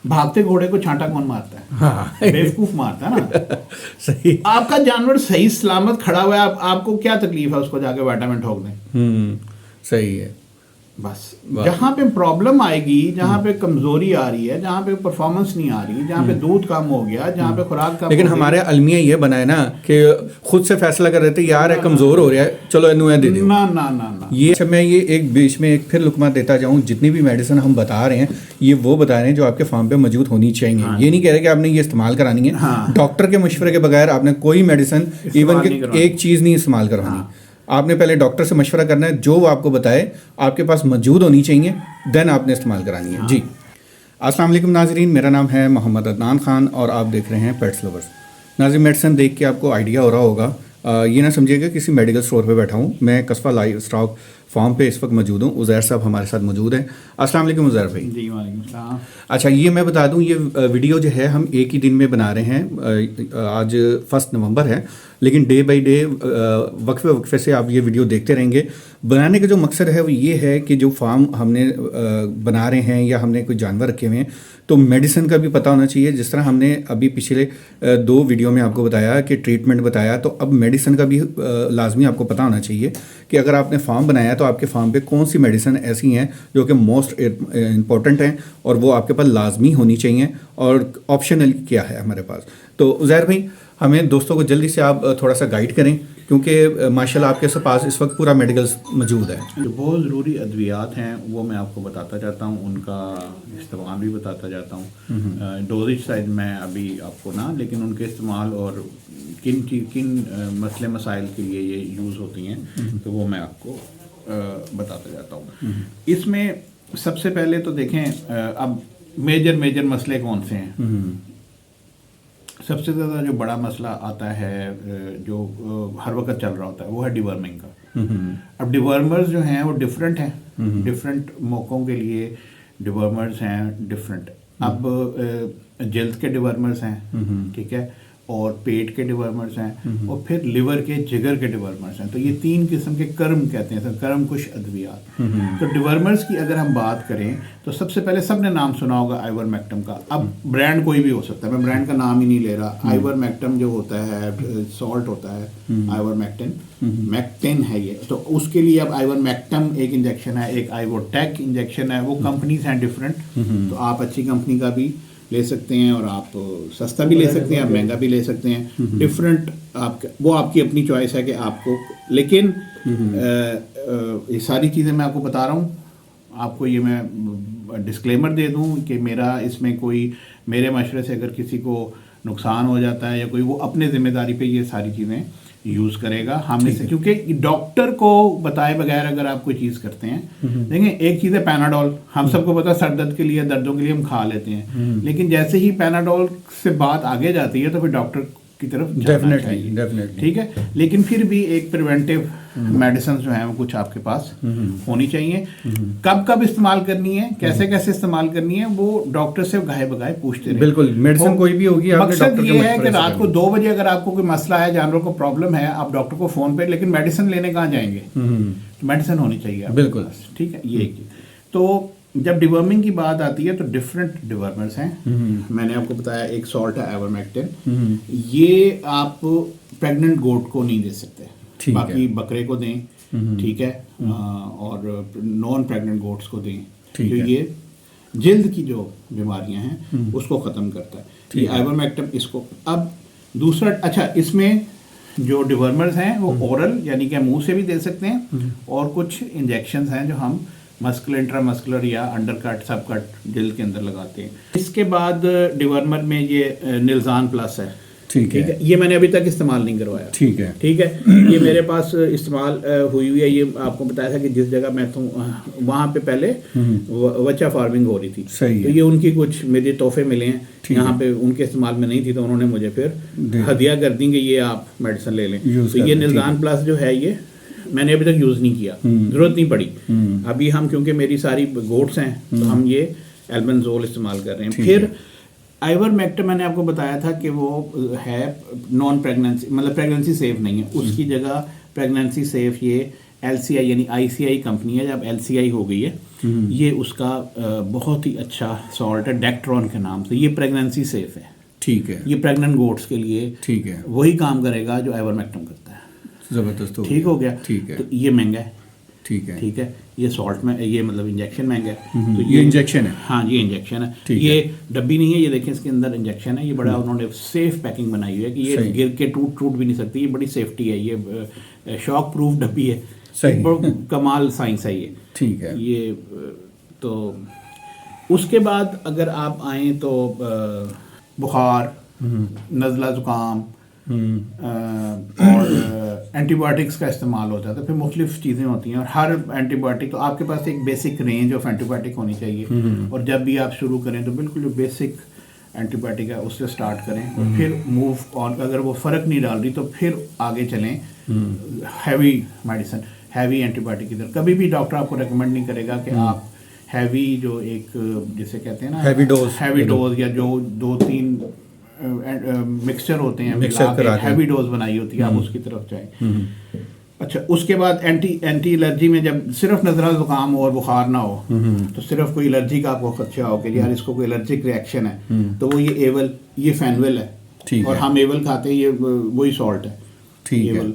भागते घोड़े को छांटा कौन मारता है? हाँ बेवकूफ मारता है ना। सही। आपका जानवर सही सलामत खड़ा हुआ है, आपको क्या तकलीफ है उसको जाके विटामिन ठोक दें? सही है। बस जहाँ पे प्रॉब्लम आएगी, जहाँ पे कमजोरी आ रही है, जहाँ पे परफॉर्मेंस नहीं आ रही, जहाँ पे दूध कम हो गया, जहाँ पे खुराक कम, लेकिन हमारे अलमिया ये बना है ना कि खुद से फैसला कर रहे थे यार है कमजोर हो रहा है, चलो इन्हें दे दो। ना ना ना ना। ये अच्छा, मैं ये एक बीच में एक फिर लुकमा देता जाऊँ, जितनी भी मेडिसिन हम बता रहे हैं ये वो बता रहे हैं जो आपके फार्म पे मौजूद होनी चाहिए। हाँ। ये नहीं कह रहे कि आपने ये इस्तेमाल करानी है। हाँ। डॉक्टर के मशवरे के बगैर आपने कोई मेडिसिन इवन कि एक चीज़ नहीं इस्तेमाल करवानी। हाँ। आपने पहले डॉक्टर से मशवरा करना है, जो वो आपको बताए आपके पास मौजूद होनी चाहिए, देन आपने इस्तेमाल करानी है। जी अस्सलाम वालेकुम नाजरीन, मेरा नाम है मोहम्मद अदनान खान और आप देख रहे हैं पेट्स लवर्स। नाज़रीन, मेडिसिन देख के आपको आइडिया हो रहा होगा, ये ना समझिएगा किसी मेडिकल स्टोर पे बैठा हूँ। मैं कस्बा लाइव स्टॉक फार्म पे इस वक्त मौजूद हूँ। उज़ैर साहब हमारे साथ मौजूद हैं। अस्सलाम वालेकुम उज़ैर भाई। जी वालेकुम सलाम। अच्छा, ये मैं बता दूं, ये वीडियो जो है हम एक ही दिन में बना रहे हैं। आज 1 नवंबर है, लेकिन डे बाय डे वक्फे वक्फे से आप ये वीडियो देखते रहेंगे। बनाने का जो मकसद है वो ये है कि जो फार्म हमने बना रहे हैं या हमने कोई जानवर रखे हुए हैं तो मेडिसिन का भी पता होना चाहिए। जिस तरह हमने अभी पिछले 2 वीडियो में आपको बताया कि ट्रीटमेंट बताया, तो अब मेडिसिन का भी लाजमी आपको पता होना चाहिए कि अगर आपने फार्म बनाया तो आपके फार्म पे कौन सी मेडिसिन ऐसी हैं जो कि मोस्ट इम्पॉर्टेंट हैं और वो आपके पास लाजमी होनी चाहिए और ऑप्शनल क्या है हमारे पास। तो उज़ैर भाई, हमें दोस्तों को जल्दी से आप थोड़ा सा गाइड करें, क्योंकि माशाल्लाह आपके पास इस वक्त पूरा मेडिकल मौजूद है। जो बहुत ज़रूरी अद्वियात हैं वो मैं आपको बताता जाता हूँ, उनका इस्तेमाल भी बताता जाता हूँ। डोजेज साइज मैं अभी आपको ना, लेकिन उनके इस्तेमाल और किन मसले मसाइल के लिए ये यूज़ होती हैं तो वो मैं आपको बताता जाता हूँ। इसमें सबसे पहले तो देखें, अब मेजर मसले कौन से हैं। सबसे ज़्यादा जो बड़ा मसला आता है जो हर वक्त चल रहा होता है वो है डिवर्मिंग का। अब डिवर्मर्स जो हैं वो डिफरेंट हैं, डिफरेंट मौक़ों के लिए डिवर्मर्स हैं डिफरेंट। अब जल्द के डिवर्मर्स हैं, ठीक है, और पेट के डिवर्मर्स हैं, और फिर लिवर के जिगर के डिवर्मर्स हैं। तो ये 3 किस्म के कर्म कहते हैं सर, कर्म कुश अद्वियात। तो डिवर्मर्स की अगर हम बात करें तो सबसे पहले सबने नाम सुना होगा आइवरमेक्टिन का। अब ब्रांड कोई भी हो सकता है, मैं ब्रांड का नाम ही नहीं ले रहा। आइवरमेक्टिन जो होता है सॉल्ट होता है, आइवरमेक्टिन मैक्टिन है ये, तो उसके लिए अब आइवरमेक्टिन एक इंजेक्शन है, एक आइवोटेक इंजेक्शन है। वो कंपनीज हैं डिफरेंट, तो आप अच्छी कंपनी का भी ले सकते हैं और आप सस्ता भी ले सकते हैं, आप महंगा भी ले सकते हैं। डिफरेंट वो आपकी अपनी चॉइस है कि आपको, लेकिन ये सारी चीज़ें मैं आपको बता रहा हूँ। आपको ये मैं डिस्क्लेमर दे दूँ कि मेरा इसमें कोई, मेरे मशवरे से अगर किसी को नुकसान हो जाता है या कोई, वो अपने ज़िम्मेदारी पे ये सारी चीज़ें यूज़ करेगा। हमने से, क्योंकि डॉक्टर को बताए बगैर अगर आप कोई चीज़ करते हैं, देखें एक चीज़ है पैनाडोल, हम सबको पता है सर दर्द के लिए, दर्दों के लिए हम खा लेते हैं, लेकिन जैसे ही पैनाडोल से बात आगे जाती है तो फिर डॉक्टर की तरफ जाना चाहिए, ठीक है। लेकिन फिर भी एक प्रिवेंटिव मेडिसिन जो है वो कुछ आपके पास होनी चाहिए। कब इस्तेमाल करनी है, कैसे इस्तेमाल करनी है, वो डॉक्टर से गाहे बगाए पूछते रहे। बिल्कुल, मेडिसिन कोई भी होगी, मकसद ये है कि रात को 2 बजे अगर आपको कोई मसला है, जानवर को प्रॉब्लम है, आप डॉक्टर को फोन पे, लेकिन मेडिसिन लेने कहाँ जाएंगे, तो मेडिसिन होनी चाहिए बिल्कुल, ठीक है। ये तो जब डिवर्मिंग की बात आती है तो डिफरेंट डिवर्मर्स हैं। मैंने आपको बताया एक सॉल्ट है आइवरमेक्टिन, ये आप प्रेग्नेंट गोट को नहीं दे सकते, बाकी बकरे को दें, ठीक है, और नॉन प्रेग्नेंट गोट्स को दें, तो ये जल्द की जो बीमारियां हैं उसको ख़त्म करता है ये आइवरमेक्टिन। इसको अब दूसरा, अच्छा, इसमें जो डिवर्मर्स हैं वो ओरल यानी कि मुंह से भी दे सकते हैं, और कुछ इंजेक्शंस हैं जो हम मस्कुलर, इंट्रामस्कुलर या अंडर कट, सब कट जल्द के अंदर लगाते हैं। इसके बाद डिवर्मर में ये निल्जान प्लस है, ठीक है। ये मैंने अभी तक इस्तेमाल नहीं करवाया, ठीक है। ये मेरे पास इस्तेमाल हुई है। ये आपको बताया था कि जिस जगह मैं तो वहाँ पे पहले वच्चा फार्मिंग हो रही थी, तो ये उनकी कुछ मेरे तोहफे मिले हैं, यहाँ पे उनके इस्तेमाल में नहीं थी, तो उन्होंने मुझे फिर हदिया कर दी कि ये आप मेडिसिन ले लें। तो ये निल्जान प्लस जो है ये मैंने अभी तक यूज़ नहीं किया, ज़रूरत नहीं पड़ी अभी। हम क्योंकि मेरी सारी गोट्स हैं तो हम ये एल्बेंडोज़ोल इस्तेमाल कर रहे हैं। फिर आइवरमेक्टिन मैंने आपको बताया था कि वो है नॉन प्रेगनेंसी, मतलब प्रेगनेंसी सेफ नहीं है, उसकी जगह प्रेगनेंसी सेफ ये LCI यानी ICI कंपनी है। जब LCI हो गई है یہ اس کا بہت ہی اچھا سالٹ ہے ڈیکٹرون کے نام سے. یہ پریگننسی سیف ہے. ٹھیک ہے. یہ پریگننٹ گوٹس کے لیے ٹھیک ہے. وہی کام کرے گا جو ایورمیکٹم کرتا ہے. زبردست. ٹھیک ہو گیا. ٹھیک ہے. تو یہ مہنگا ہے. ٹھیک ہے. ٹھیک ہے. یہ سالٹ میں یہ مطلب انجیکشن مہنگا ہے. تو یہ انجیکشن ہے. ہاں یہ انجیکشن ہے. یہ ڈبی نہیں ہے, یہ دیکھیں اس کے اندر انجیکشن ہے. یہ بڑا انہوں نے سیف پیکنگ بنائی ہوئی ہے کہ یہ گر کے ٹوٹ بھی نہیں سکتی. یہ بڑی سیفٹی ہے. یہ شاک پروف ڈبی ہے. کمال سائنس ہے یہ. ٹھیک ہے. یہ تو اس کے بعد اگر آپ آئیں تو بخار, نزلہ زکام اور اینٹی بایوٹکس کا استعمال ہوتا ہے. تو پھر مختلف چیزیں ہوتی ہیں اور ہر اینٹی بایوٹک تو آپ کے پاس ایک basic range of antibiotic ہونی چاہیے. اور جب بھی آپ شروع کریں تو بالکل جو بیسک اینٹی بایوٹک ہے اس سے سٹارٹ کریں اور پھر موو آن. اگر وہ فرق نہیں ڈال رہی تو پھر آگے چلیں heavy medicine, heavy antibiotic کی طرف. کبھی بھی ڈاکٹر آپ کو ریکمینڈ نہیں کرے گا کہ آپ ہیوی جو ایک جسے کہتے ہیں نا ہیوی ڈوز یا جو 2-3 مکسچر ہوتے ہیں ہیوی ڈوز بنائی ہوتی ہے آپ اس کی طرف جائیں. اچھا اس کے بعد اینٹی الرجی میں جب صرف نزلہ زکام ہو اور بخار نہ ہو تو صرف کوئی الرجی کا آپ کو خدشہ ہو کہ یار اس کو کوئی الرجک ریئیکشن ہے تو وہ یہ ایول, یہ فینول ہے اور ہم ایول کھاتے ہیں, یہ وہی سالٹ ہے ایول.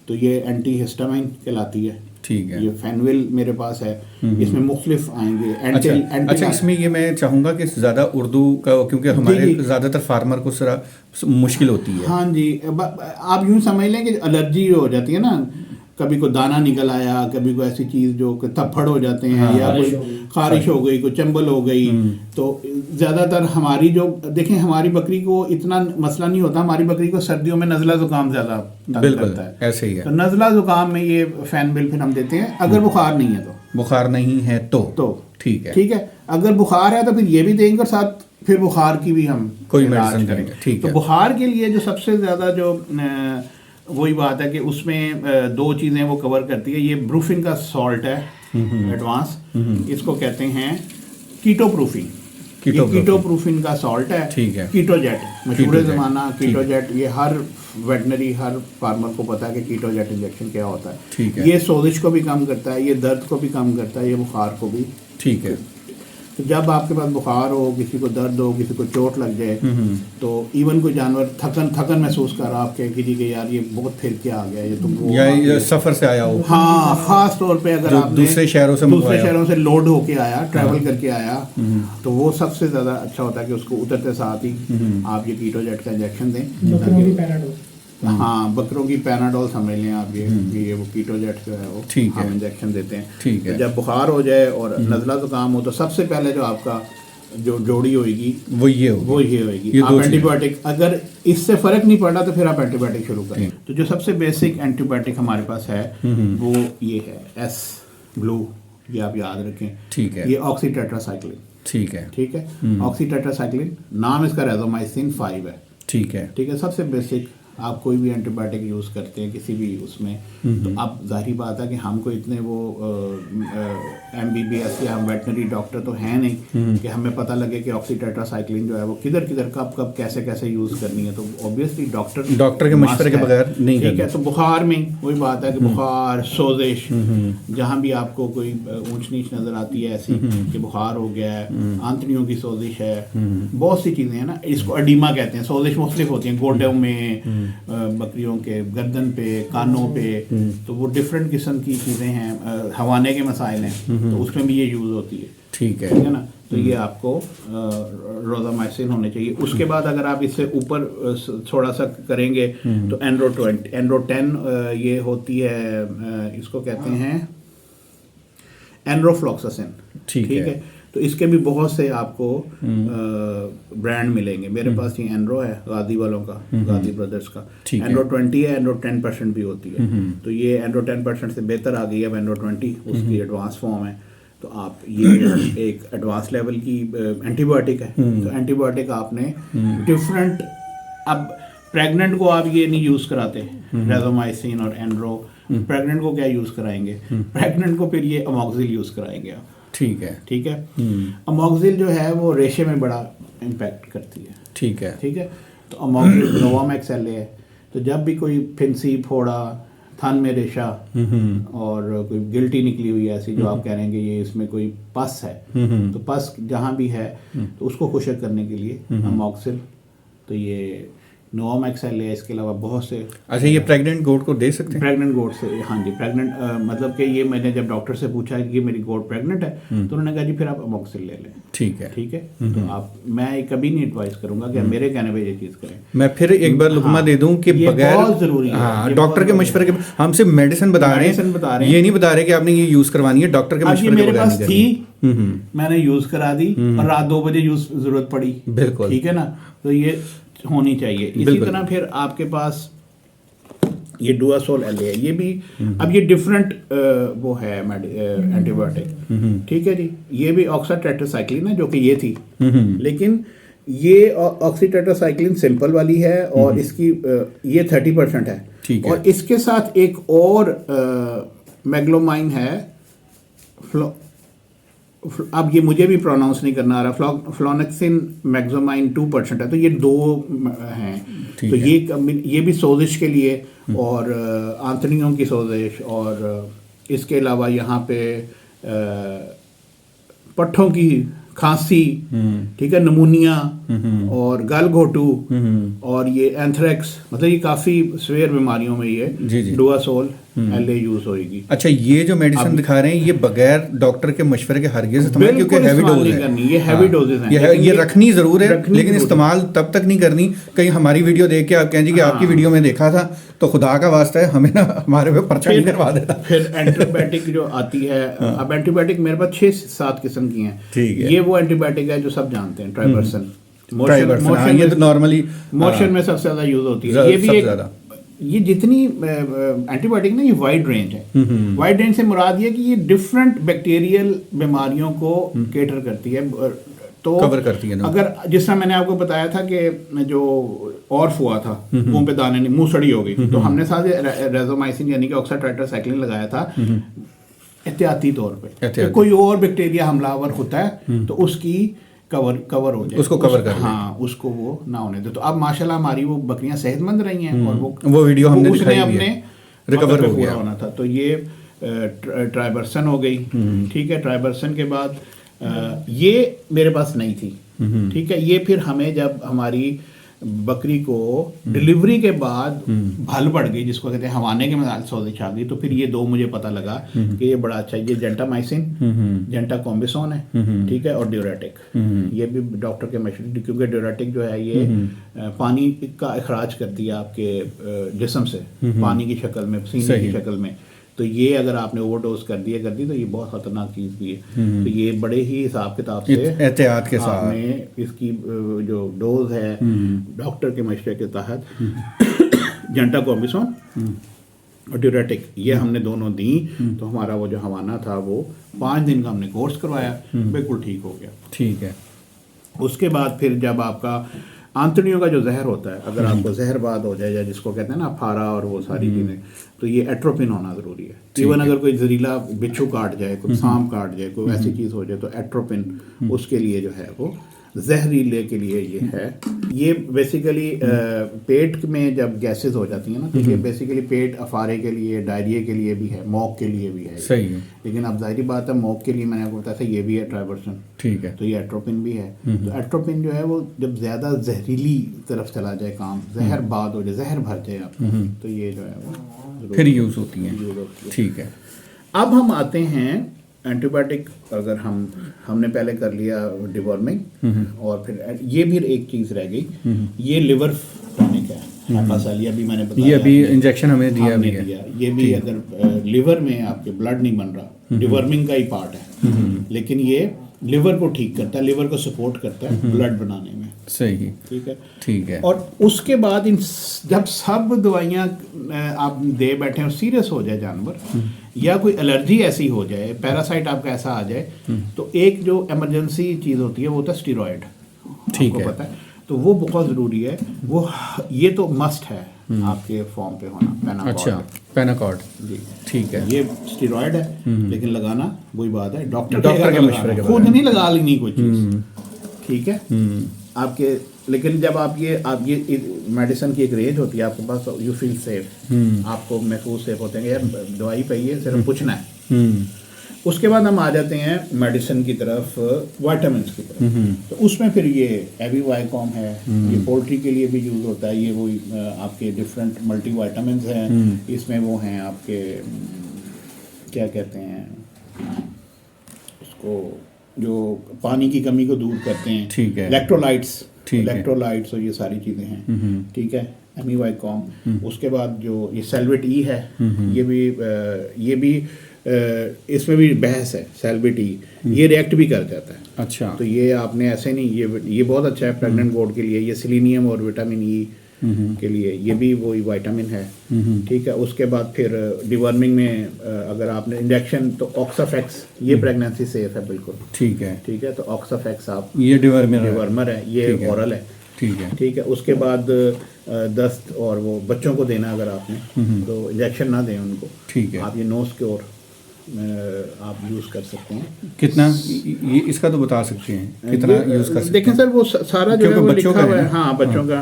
تو یہ اینٹی ہسٹامائن کہلاتی ہے. ٹھیک ہے. یہ فینول میرے پاس ہے. اس میں مختلف آئیں گے. اچھا اس میں یہ میں چاہوں گا کہ زیادہ اردو کا, کیونکہ ہمارے زیادہ تر فارمر کو ذرا مشکل ہوتی ہے. ہاں جی, آپ یوں سمجھ لیں کہ الرجی ہو جاتی ہے نا, کبھی کوئی دانہ نکل آیا, کبھی کوئی ایسی چیز جو کہ تھپڑ ہو جاتے ہیں یا کوئی خارش ہو گئی, کوئی چنبل ہو گئی. تو زیادہ تر ہماری جو دیکھیں ہماری بکری کو اتنا مسئلہ نہیں ہوتا. ہماری بکری کو سردیوں میں نزلہ زکام زیادہ کرتا ہے. ایسے ہی ہے. تو نزلہ زکام میں یہ فینول پھر ہم دیتے ہیں. اگر بخار نہیں ہے تو بخار نہیں ہے تو ٹھیک ہے. ٹھیک ہے. اگر بخار ہے تو پھر یہ بھی دیں گے اور ساتھ پھر بخار کی بھی ہم کوئی میڈیسن کریں گے. تو بخار کے لیے جو سب سے زیادہ جو وہی بات ہے کہ اس میں 2 چیزیں وہ کور کرتی ہے. یہ بروفن کا سالٹ ہے ایڈوانس, اس کو کہتے ہیں کیٹو پروفن. کیٹو پروفن کا سالٹ ہے. ٹھیک ہے. کیٹو جیٹ مشہور زمانہ کیٹو جیٹ, یہ ہر ویٹنری ہر فارمر کو پتا ہے کہ کیٹو جیٹ انجیکشن کیا ہوتا ہے. یہ سوزش کو بھی کم کرتا ہے, یہ درد کو بھی کم کرتا ہے, یہ بخار کو بھی. ٹھیک ہے. تو جب آپ کے پاس بخار ہو, کسی کو درد ہو, کسی کو چوٹ لگ جائے تو ایون کوئی جانور تھکن محسوس کر رہا آپ کہ یار یہ بہت پھر کے آ گیا, یہ تو یا سفر سے آیا ہو, ہاں خاص طور پہ اگر آپ دوسرے شہروں سے لوڈ ہو کے آیا, ٹریول کر کے آیا, تو وہ سب سے زیادہ اچھا ہوتا ہے کہ اس کو اترتے ساتھ ہی آپ یہ کیٹو جیٹ کا انجیکشن دیں. ہاں بکروں کی پیناڈول سمجھ لیں آپ, یہ وہ کیٹو جیٹ جو ہے وہ ہم انجیکشن دیتے ہیں. ٹھیک ہے. جب بخار ہو جائے اور نزلہ زکام ہو تو سب سے پہلے جو آپ کا جو جوڑی ہوئے گی وہ یہ ہوئے گی. آپ اینٹی بایوٹک, اگر اس سے فرق نہیں پڑا تو پھر آپ اینٹی بایوٹک شروع کریں. تو جو سب سے بیسک اینٹی بایوٹک ہمارے پاس ہے وہ یہ ہے ایس بلو, یہ آپ یاد رکھیں. ٹھیک ہے. یہ آکسی ٹیٹراسائکلن. ٹھیک ہے. ٹھیک ہے. آکسی ٹیٹراسائکلن نام اس کا ریزومائسین 5 ہے. ٹھیک ہے. ٹھیک ہے. سب سے بیسک آپ کوئی بھی اینٹی بایوٹک یوز کرتے ہیں کسی بھی اس میں تو اب ظاہری بات ہے کہ ہم کو اتنے وہ MBBS یا ہم ویٹنری ڈاکٹر تو ہیں نہیں کہ ہمیں پتہ لگے کہ آکسی ٹیٹراسائکلن جو ہے وہ کدھر کب کیسے یوز کرنی ہے. تو اوبیسلی ڈاکٹر کے مشورے کے بغیر نہیں. ٹھیک ہے. تو بخار میں وہی بات ہے کہ بخار, سوزش, جہاں بھی آپ کو کوئی اونچ نیچ نظر آتی ہے ایسی کہ بخار ہو گیا ہے, آنتڑیوں کی سوزش ہے, بہت سی چیزیں ہیں نا, اس کو اڈیما کہتے ہیں. سوزش مختلف ہوتی ہیں, گوڈوں میں, بکریوں کے گردن پہ, کانوں پہ, تو وہ ڈفرینٹ قسم کی چیزیں ہیں. ہوانے کے مسائل ہیں تو اس میں بھی یہ یوز ہوتی ہے. ٹھیک ہے نا. تو یہ آپ کو روزامائسن ہونے چاہیے. اس کے بعد اگر آپ اس سے اوپر تھوڑا سا کریں گے تو اینڈرو 10 یہ ہوتی ہے, اس کو کہتے ہیں اینڈروفلوکساسن. ٹھیک ہے. تو اس کے بھی بہت سے آپ کو برانڈ ملیں گے. میرے پاس یہ اینڈرو ہے غازی والوں کا, غازی بردرز کا. اینڈرو 20 ہے, اینڈرو 10% بھی ہوتی ہے. تو یہ اینڈرو 10% سے بہتر آ گئی ہے. اب اینڈرو 20 اس کی ایڈوانس فارم ہے. تو آپ یہ ایک ایڈوانس لیول کی اینٹی بایوٹک ہے. تو اینٹی بایوٹک آپ نے ڈفرینٹ, اب پریگننٹ کو آپ یہ نہیں یوز کراتے ریزومائسین اور اینڈرو. پریگننٹ کو کیا یوز کرائیں گے؟ پریگننٹ کو پھر یہ اموکسل یوز کرائیں گے آپ. ٹھیک ہے. ٹھیک ہے. اموکسل جو ہے وہ ریشے میں بڑا امپیکٹ کرتی ہے. ٹھیک ہے. ٹھیک ہے. تو اموکسل نووا میکس ایل ہے. تو جب بھی کوئی پھنسی, پھوڑا, थन में रेशा और कोई गिल्टी निकली हुई है ऐसी जो आप कह रहे हैं कि ये इसमें कोई पस है, तो पस जहाँ भी है तो उसको खुशक करने के लिए अमोक्सिल, तो ये नोवामैक्सिल है, इसके अलावा बहुत से। अच्छा, ये प्रेग्नेंट गोट को दे सकते हैं? प्रेग्नेंट गोट से, हाँ जी, प्रेग्नेंट मतलब कि ये मैंने जब डॉक्टर से पूछा कि ये मेरी गोट प्रेग्नेंट है तो उन्होंने कहा जी फिर आप अमोक्सिल ले लें। ठीक है, ठीक है। तो आप, मैं कभी नहीं एडवाइस करूंगा कि मेरे कहने पे ये चीज़ करें। मैं फिर एक बार लुकमा दे दूं कि बगैर, बहुत जरूरी है, हाँ, डॉक्टर के मशवरे के, हम सिर्फ मेडिसिन बता रहे हैं, ये नहीं बता रहे कि आपने ये यूज करवानी है, डॉक्टर के मशवरे के मेरे पास थी, मैंने यूज करा दी और रात 2 बजे यूज जरूरत पड़ी, बिल्कुल, ठीक है ना, तो ये होनी चाहिए। इसी तरह फिर आपके पास ये डुआसोल एल है, ये भी अब ये डिफरेंट वो है एंटीबायोटिक, ठीक है जी। ये भी ऑक्सीटेट्रासाइक्लिन है जो कि ये थी, लेकिन ये ऑक्सीटेट्रासाइक्लिन सिंपल वाली है और इसकी ये 30% है, और इसके साथ एक और मैग्लोमाइन है, अब ये मुझे भी प्रोनाउंस नहीं करना आ रहा, फ्लोनेक्सिन मैग्जोमाइन 2% है, तो ये 2 हैं। तो ये भी सोजिश के लिए और आंतड़ियों की सोजिश, और इसके अलावा यहाँ पे पट्ठों की खांसी, ठीक है, नमूनिया और गलघोटू और ये एंथ्रेक्स, मतलब ये काफ़ी सीवियर बीमारियों में ये डुआसोल एलए यूज होएगी। अच्छा, ये जो मेडिसिन दिखा रहे हैं ये बगैर डॉक्टर के मशवरे के हरगिज़ इस्तेमाल, क्योंकि हैवी डोज है, ये हैवी डोजेस हैं, ये रखनी जरूर है, लेकिन इस्तेमाल तब तक नहीं करनी। कहीं हमारी वीडियो देख के आप कहें जी कि आपकी वीडियो में देखा था, तो खुदा का वास्ता है हमें ना हमारे पे पर्चा नहीं करवा देता। फिर एंटीबायोटिक जो आती है, अब एंटीबायोटिक मेरे पास 6-7 किस्म की हैं, ठीक है। ये वो एंटीबायोटिक है जो सब जानते हैं, ट्राइबर्सन, ये तो नॉर्मली मोशन में सबसे ज्यादा यूज होती है। ये भी एक, ये जितनी एंटीबायोटिक ना, ये वाइड रेंज है। वाइड रेंज से मुराद ये कि ये डिफरेंट बैक्टीरियल बीमारियों को केटर करती है, तो कवर करती है ना। अगर जिस तरह मैंने आपको बताया था कि जो ऑर्फ हुआ था, मुंह पे दाने नहीं, मुंह सड़ी हो गई, तो हमने साथ रेजोमाइसिन यानी कि ऑक्सीटेट्रासाइक्लिन लगाया था एहतियाती तौर पे। कोई और बैक्टीरिया हमलावर होता है तो उसकी कवर हो जाए, उसको कवर कर, हाँ, उसको वो ना होने दे। तो अब माशाल्लाह हमारी वो बकरियां सेहतमंद रही हैं, और वो वीडियो हमने दिखाई अपने रिकवर हो गया होना था। तो ये ट्राइबर्सन हो गई, ठीक है। ट्राइबर्सन के बाद ये मेरे पास नहीं थी, ठीक है। ये फिर हमें जब हमारी बकरी को डिलीवरी के बाद भल पड़ गई, जिसको कहते हैं हवाने के मसाल सोजिश आ गई, तो फिर ये 2 मुझे पता लगा कि ये बड़ा अच्छा, ये जेंटामाइसिन, जेंटाकॉम्बिसोन है, ठीक है, और ड्यूरेटिक, ये भी डॉक्टर के मशवरे, क्योंकि ड्यूरेटिक जो है ये पानी का इखराज करती है आपके जिस्म से, पानी की शक्ल में, पसीने की शक्ल में। तो ये अगर आपने ओवरडोज कर दी तो ये बहुत खतरनाक चीज़ भी है। तो ये बड़े ही हिसाब किताब से, एहतियात के साथ में इसकी जो डोज है डॉक्टर के मशवरे के तहत जेंटाकॉम्बिसोन और ड्यूरेटिक, ये हमने दोनों दी। तो हमारा वो जो हवाना था वो 5 दिन का हमने कोर्स करवाया, बिल्कुल ठीक हो गया, ठीक है। उसके बाद फिर जब आपका आंतड़ियों का जो जहर होता है, अगर आपको जहरबाद हो जाए, या जिसको कहते हैं ना फारा और वो सारी चीज़ें, तो ये एट्रोपिन होना ज़रूरी है। इवन अगर कोई जहरीला बिच्छू काट जाए, कोई सांप काट जाए, कोई ऐसी चीज़ हो जाए, तो एट्रोपिन उसके लिए जो है वो जहरीले के लिए ये है। ये बेसिकली पेट में जब गैसेस हो जाती हैं ना, तो ये बेसिकली पेट अफारे के लिए, डायरिया के लिए भी है, मौक के लिए भी है, सही है। लेकिन अब जाहिर बात है मौक के लिए मैंने आपको बताया था ये भी है ट्राइबर्सन, ठीक है। तो ये एट्रोपिन भी है। तो एट्रोपिन जो है वो जब ज़्यादा जहरीली तरफ चला जाए, काम जहर बाद हो जाए, जहर भर जाए आपका, तो ये जो है वो फिर यूज़ होती है, ठीक है। अब हम आते हैं एंटीबायोटिक, अगर हमने पहले कर लिया डिवॉर्मिंग, और फिर ये भी एक चीज़ रह गई, ये लिवर टॉनिक है, हेपासालिया भी मैंने बताया, ये अभी इंजेक्शन हमें दिया भी है। ये भी अगर लिवर में आपके ब्लड नहीं बन रहा, डिवॉर्मिंग का ही पार्ट है, लेकिन ये लिवर को ठीक करता है, लिवर को सपोर्ट करता है ब्लड बनाने में, सही, ठीक है, ठीक है। और उसके बाद जब सब दवाइयाँ आप दे बैठे और सीरियस हो जाए जानवर, या कोई एलर्जी ऐसी हो जाए, पैरासाइट आपका ऐसा आ जाए, तो एक जो इमरजेंसी चीज़ होती है वो होता है स्टीरॉयड, ठीक है, पता है, तो वो बहुत ज़रूरी है। वो ये तो मस्ट है आपके फॉर्म पे होना, पेनाकॉर्ड। अच्छा, पेनाकॉर्ड जी, ठीक है। ये स्टीरॉयड है, लेकिन लगाना वही बात है, डॉक्टर के मशवरे के खुद नहीं लगा लेनी कोई चीज़, ठीक है आपके, लेकिन जब आप ये मेडिसिन की एक रेंज होती है आपके पास, यू फील सेफ, आपको महसूस सेफ होते हैं कि यार दवाई पई है, सिर्फ पूछना है। उसके बाद हम आ जाते हैं मेडिसिन की तरफ, विटामिन्स की तरफ। तो उसमें फिर ये एविवाइकॉम है, ये पोल्ट्री के लिए भी यूज़ होता है, ये वो आपके डिफरेंट मल्टी विटामिन्स हैं, इसमें वो हैं आपके क्या कहते हैं उसको, जो पानी की कमी को दूर करते हैं, ठीक है, इलेक्ट्रोलाइट्स और ये सारी चीज़ें हैं, ठीक है, एमिवाइकॉम। उसके बाद जो ये सेल्वेट ई है, ये भी इसमें भी बहस है, सेल्वेट ई ये रिएक्ट भी कर जाता है। अच्छा, तो ये आपने ऐसे नहीं, ये बहुत अच्छा है प्रेग्नेंट गोड के लिए, ये सेलेनियम और विटामिन ई के लिए, ये भी वही विटामिन है, ठीक है। उसके बाद फिर डिवर्मिंग में अगर आपने इंजेक्शन, तो ऑक्साफेक्स, ये प्रेगनेंसी सेफ है बिल्कुल, ठीक है, ठीक है। तो ऑक्साफेक्स आप, ये डिवर्मर है, ये ओरल है, ठीक है। उसके बाद दस्त और वो बच्चों को देना अगर आपने, तो इंजेक्शन ना दें उनको, ठीक है, आप ये नोज क्योर आप यूज़ कर सकते हैं। कितना ये इसका तो बता सकते हैं कितना यूज़ कर सकते हैं? देखें सर, वो सारा जो है वो लिखा हुआ है, हाँ बच्चों का।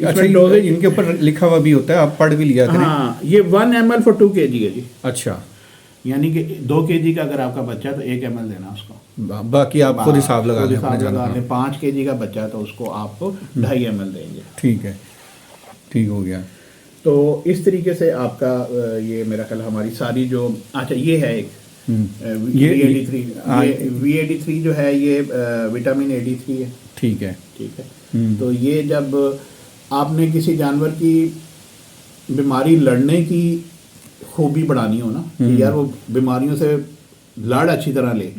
अच्छा, डोजेज इनके ऊपर लिखा हुआ भी होता है, आप पढ़ भी लिया करें। हाँ, ये 1 ml for 2 kg है जी। अच्छा, यानी कि 2 kg का अगर आपका बच्चा है तो 1 ml देना उसको, बाकी आप खुद हिसाब लगा लें। 5 kg का बच्चा है तो उसको आप 2.5 ml देंगे। ठीक है, ठीक हो गया। तो इस तरीके से आपका ये मेरा ख्याल हमारी सारी जो, अच्छा ये है एक VAD3 जो है, ये विटामिन AD3 है, ठीक है, ठीक है। तो ये जब आपने किसी जानवर की बीमारी लड़ने की खूबी बढ़ानी हो ना, कि यार वो बीमारियों से लड़ अच्छी तरह ले,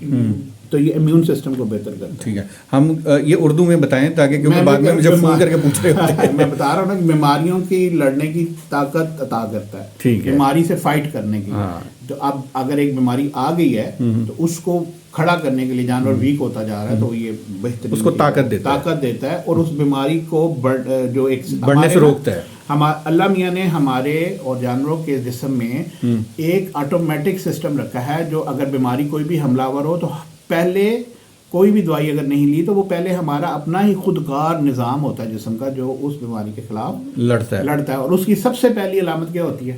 तो ये इम्यून सिस्टम को बेहतर करता है। ठीक है, हम ये उर्दू में बताएं ताकि, क्योंकि बाद में मुझे फोन करके पूछ रहे होते हैं। मैं बता रहा हूँ ना कि बीमारियों की लड़ने की ताकत अता करता है, ठीक है, बीमारी से फाइट करने की। तो अब अगर एक बीमारी आ गई है तो उसको खड़ा करने के लिए, जानवर वीक होता जा रहा है, तो ये बेहतरीन उसको ताकत देता है और उस बीमारी को जो एक बढ़ने से रोकता है। अल्लाह मियाँ ने हमारे और जानवरों के जिस्म में एक ऑटोमेटिक सिस्टम रखा है, जो अगर बीमारी कोई भी हमलावर हो तो पहले कोई भी दवाई अगर नहीं ली तो वो पहले हमारा अपना ही खुदकार निज़ाम होता है जिस्म का, जो उस बीमारी के खिलाफ लड़ता है। और उसकी सबसे पहली अलामत क्या होती है?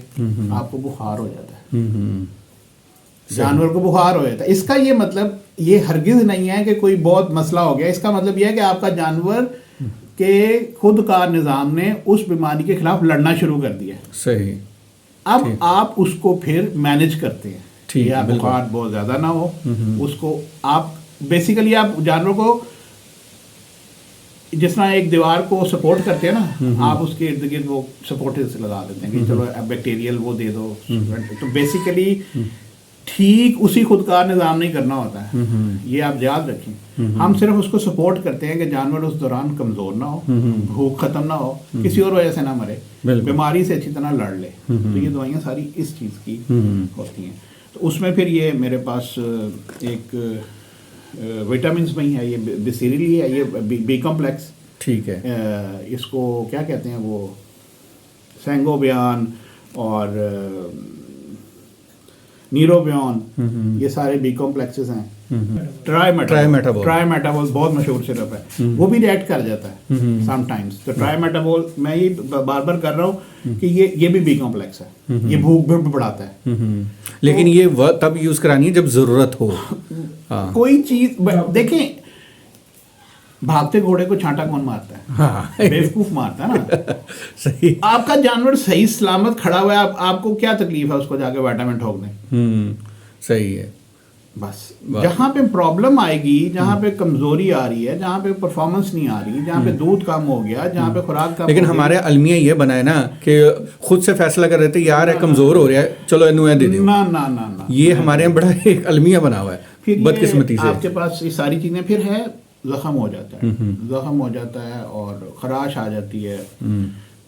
आपको बुखार हो जाता है, जानवर को बुखार हो जाता है। इसका ये मतलब ये हरगिज नहीं है कि कोई बहुत मसला हो गया, इसका मतलब यह है कि आपका जानवर के खुदकार निज़ाम ने उस बीमारी के खिलाफ लड़ना शुरू कर दिया। सही। अब आप उसको फिर मैनेज करते हैं, या बुखार बहुत ज़्यादा ना हो, उसको आप बेसिकली आप जानवर को जिस तरह एक दीवार को सपोर्ट करते हैं ना, आप उसके इर्द गिर्द वो सपोर्टिव से लगा देते हैं कि चलो बैक्टीरियल वो दे दो। तो बेसिकली ठीक उसी खुदकार निज़ाम नहीं करना होता है, ये आप याद रखें। हम सिर्फ उसको सपोर्ट करते हैं कि जानवर उस दौरान कमज़ोर ना हो, भूख ख़त्म ना हो, किसी और वजह से ना मरे, बीमारी से अच्छी तरह लड़ ले। तो ये दवाइयाँ सारी इस चीज़ की होती हैं। तो उसमें फिर ये मेरे पास एक विटामिन्स में ही है, ये बिसिरिली है, ये बी कॉम्प्लेक्स, ठीक है, इसको क्या कहते हैं वो, सेंगोबियान और नीरोबियन, ये सारे बी कॉम्प्लेक्सेस हैं। ट्राइमेटाबोल बहुत मशहूर सिरप है, वो भी रिएक्ट कर जाता है समटाइम्स। तो ट्राइमेटाबोल मैं ये बार बार कर रहा हूँ कि ये भी बी कॉम्प्लेक्स है, ये भूख भी बढ़ाता है। लेकिन ये तब यूज करानी है जब जरूरत हो। कोई चीज देखें, भागते घोड़े को छांटा कौन मारता है? हाँ। बेवकूफ मारता है ना। सही। आपका जानवर सही सलामत खड़ा हुआ है, आपको क्या तकलीफ है उसको जाके विटामिन ठोक दें? सही है। बस जहाँ पे प्रॉब्लम आएगी, जहाँ पे कमजोरी आ रही है, जहाँ पे परफॉर्मेंस नहीं आ रही, जहाँ पे दूध कम हो गया, जहाँ पे खुराक कम, लेकिन हमारे अलमिया ये बना है ना कि खुद से फैसला कर रहे थे, यार है कमजोर हो रहा है, चलो इन्हें दे दो। ना ना ना ना, ये हमारे यहाँ बड़ा एक अलमिया बना हुआ है बदकिस्मती से। आपके पास ये सारी चीजें, फिर है जख्म हो जाता है, जख्म हो जाता है और खराश आ जाती है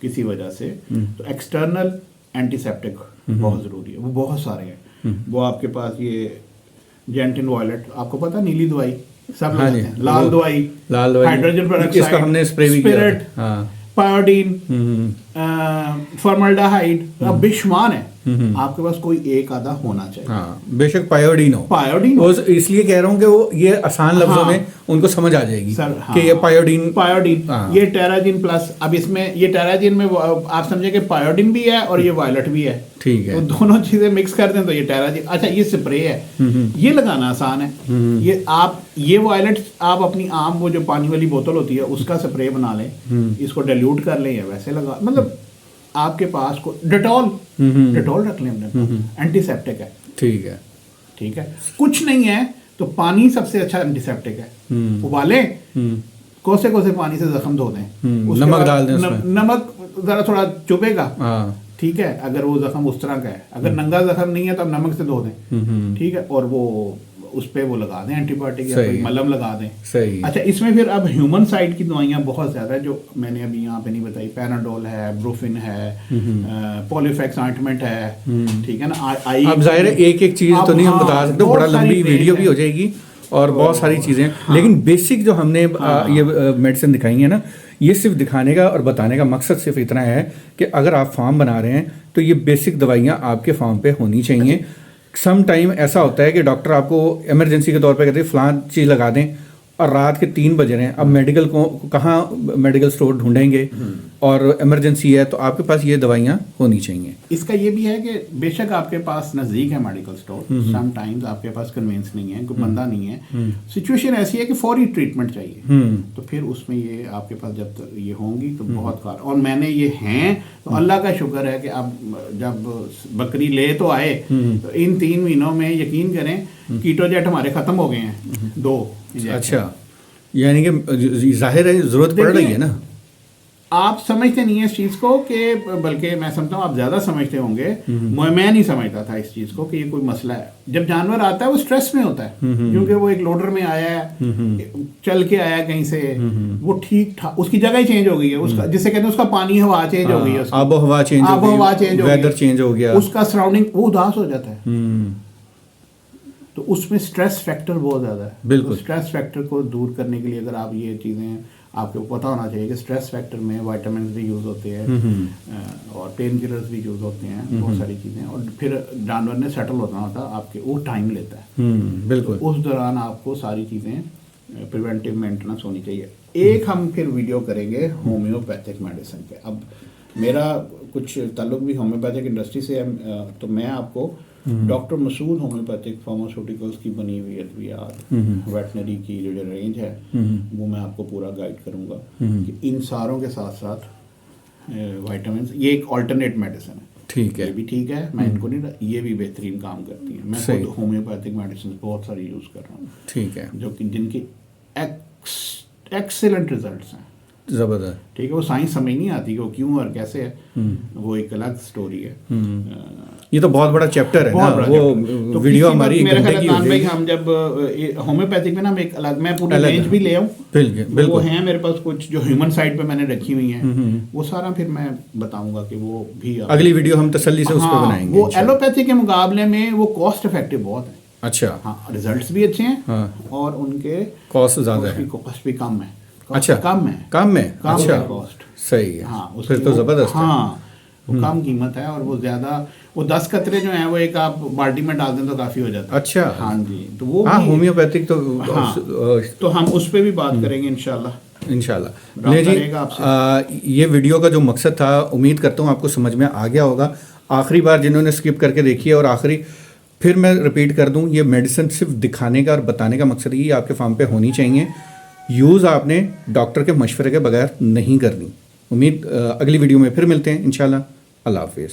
किसी वजह से। तो एक्सटर्नल एंटीसेप्टिक बहुत ज़रूरी है, वो बहुत सारे हैं। वो आपके पास ये जेंटिन वॉयलेट, आपको पता, नीली दवाई सब लगाते हैं, लाल दवाई, हाइड्रोजन पेरोक्साइड, हमने स्प्रे भी किया, पायोडीन, फॉर्मल्डिहाइड, अब बेशुमार है, आपके पास कोई एक आधा होना चाहिए। हाँ, बेशक पायोडीन हो, पायोडीन वो इसलिए कह रहा हूँ कि वो ये आसान लफ्जों में उनको समझ आ जाएगी सर, कि ये पायोडीन ये टेराजिन प्लस, अब इसमें ये टेराजिन में आप समझे कि पायोडीन भी है और ये वायलेट भी है, ठीक है, तो दोनों चीजें मिक्स कर दें तो ये टेराजिन। अच्छा, ये स्प्रे है, ये लगाना आसान है। ये वायलेट आप अपनी आम वो जो पानी वाली बोतल होती है उसका स्प्रे बना लें, इसको डाइल्यूट कर लें या वैसे लगा, मतलब आपके पास को डेटॉल रख लें अपने पास, एंटीसेप्टिक है, ठीक है, कुछ नहीं है तो पानी सबसे अच्छा एंटीसेप्टिक है। उबाले, कोसे पानी से जख्म धो दें, नमक डाल दें उसमें, नमक जरा थोड़ा चुभेगा, ठीक है, अगर वो जख्म उस तरह का है, अगर नंगा जख्म नहीं है तो आप नमक से धो दें, ठीक है, और वो उस पे वो लगा दें एंटीबायोटिक या कोई मलहम लगा दें। सही। अच्छा, इसमें फिर अब ह्यूमन साइड की दवाइयाँ बहुत ज़्यादा है जो मैंने अभी यहाँ पे नहीं बताई, पैराडोल है, ब्रूफिन है, पॉलीफैक्स ऑइंटमेंट है, ठीक है ना। अब जाहिर है एक एक चीज़ तो नहीं हम बता सकते, बड़ा लंबी वीडियो भी हो जाएगी और बहुत सारी चीज़ें, लेकिन बेसिक जो हमने ये मेडिसिन दिखाई है ना, ये सिर्फ दिखाने का और बताने का मकसद सिर्फ इतना है कि अगर आप फार्म बना रहे हैं तो ये बेसिक दवाइयाँ आपके फार्म पे होनी चाहिए। सम टाइम ऐसा होता है कि डॉक्टर आपको इमरजेंसी के तौर पे कहते हैं फ़लाँ चीज़ लगा दें और रात के 3 बज रहे हैं, अब मेडिकल को कहाँ मेडिकल स्टोर ढूंढेंगे और इमरजेंसी है, तो आपके पास ये दवाइयाँ होनी चाहिए। इसका ये भी है कि बेशक आपके पास नज़दीक है मेडिकल स्टोर, सम टाइम्स आपके पास कन्वेंस नहीं है, कोई बंदा नहीं है, सिचुएशन ऐसी है कि फौरी ट्रीटमेंट चाहिए, तो फिर उसमें ये आपके पास जब तक ये होंगी तो बहुत कार, और मैंने ये हैं तो अल्लाह का शुक्र है कि अब जब बकरी ले तो आए तो इन 3 महीनों में यकीन करें कीटोजेट हमारे ख़त्म हो गए हैं 2। अच्छा, यानी कि जाहिर है ज़रूरत पड़ रही है ना। आप समझते नहीं है इस चीज़ को कि, बल्कि मैं समझता हूँ आप ज़्यादा समझते होंगे, मैं नहीं समझता था इस चीज़ को कि ये कोई मसला है। जब जानवर आता है वो स्ट्रेस में होता है, क्योंकि वो एक लोडर में आया है, चल के आया कहीं से, वो ठीक ठाक उसकी जगह ही चेंज हो गई है, उसका जिसे कहते हैं उसका पानी हवा चेंज हो गई है, आबो हवा चेंज हो गई, वेदर चेंज हो गया, उसका सराउंडिंग वो उदास हो जाता है, तो उसमें स्ट्रेस फैक्टर बहुत ज़्यादा है। बिल्कुल। तो स्ट्रेस फैक्टर को दूर करने के लिए अगर आप ये चीज़ें आपको पता होना चाहिए कि स्ट्रेस फैक्टर में विटामिन भी यूज़ होते हैं और पेन किलर्स भी यूज़ होते हैं, बहुत सारी चीज़ें, और फिर जानवर ने सेटल होना होता है आपके, वो टाइम लेता है, बिल्कुल, तो उस दौरान आपको सारी चीज़ें प्रिवेंटिव मेंटेनेंस होनी चाहिए। एक हम फिर वीडियो करेंगे होम्योपैथिक मेडिसिन पे। अब मेरा कुछ ताल्लुक भी होम्योपैथिक इंडस्ट्री से है, तो मैं आपको डॉक्टर मसूद होम्योपैथिक फार्मास्यूटिकल्स की बनी हुई अद्वियात, वेटनरी की जो रेंज है वो मैं आपको पूरा गाइड करूँगा कि इन सारों के साथ साथ विटामिन, ये एक ऑल्टरनेट मेडिसिन है, ठीक है, ये भी ठीक है, मैं इनको नहीं, ये भी बेहतरीन काम करती है। मैं खुद होम्योपैथिक मेडिसिन बहुत सारी यूज़ कर रहा हूँ, ठीक है, जो कि जिनकी एक्सीलेंट रिजल्ट्स हैं, ज़बरदस्त, ठीक है। वो साइंस समझ नहीं आती कि वो क्यों और कैसे है, वो एक अलग स्टोरी है। ये तो बहुत बड़ा चैप्टर है ना, वो तो वीडियो हमारी मेरे ख्याल भाई हम जब होम्योपैथिक में ना हम एक अलग, मैं पूरी रेंज भी ले आऊँ, वो हैं मेरे पास कुछ जो ह्यूमन साइड पे मैंने रखी हुई हैं, वो सारा फिर मैं बताऊंगा कि वो भी अगली वीडियो हम तसल्ली से उस पर बनाएंगे। वो एलोपैथी के मुकाबले में वो कॉस्ट इफेक्टिव बहुत है। अच्छा, हाँ, रिजल्ट्स भी अच्छे हैं और उनके कॉस्ट ज़्यादा है, कॉस्ट भी कम है। अच्छा, कम है, अच्छा, कॉस्ट सही है, हाँ, फिर तो ज़बरदस्त है, हाँ, वो कम कीमत है और वो ज़्यादा, वो 10 कतरे जो हैं वो एक आप बाल्टी में डाल दें तो काफ़ी हो जाता है। अच्छा, हाँ जी, तो वो होम्योपैथिक तो तो हम उस पर भी बात करेंगे इंशाल्लाह। ले जी, ये वीडियो का जो मकसद था उम्मीद करता हूँ आपको समझ में आ गया होगा। आखिरी बार जिन्होंने स्किप करके देखी है और आखिरी फिर मैं रिपीट कर दूँ, ये मेडिसिन सिर्फ दिखाने का और बताने का मकसद ही आपके फार्म पे होनी चाहिए, यूज़ आपने डॉक्टर के मशवरे के बगैर नहीं करनी। उम्मीद अगली वीडियो में फिर मिलते हैं इंशाल्लाह। अल्लाह हाफिज़।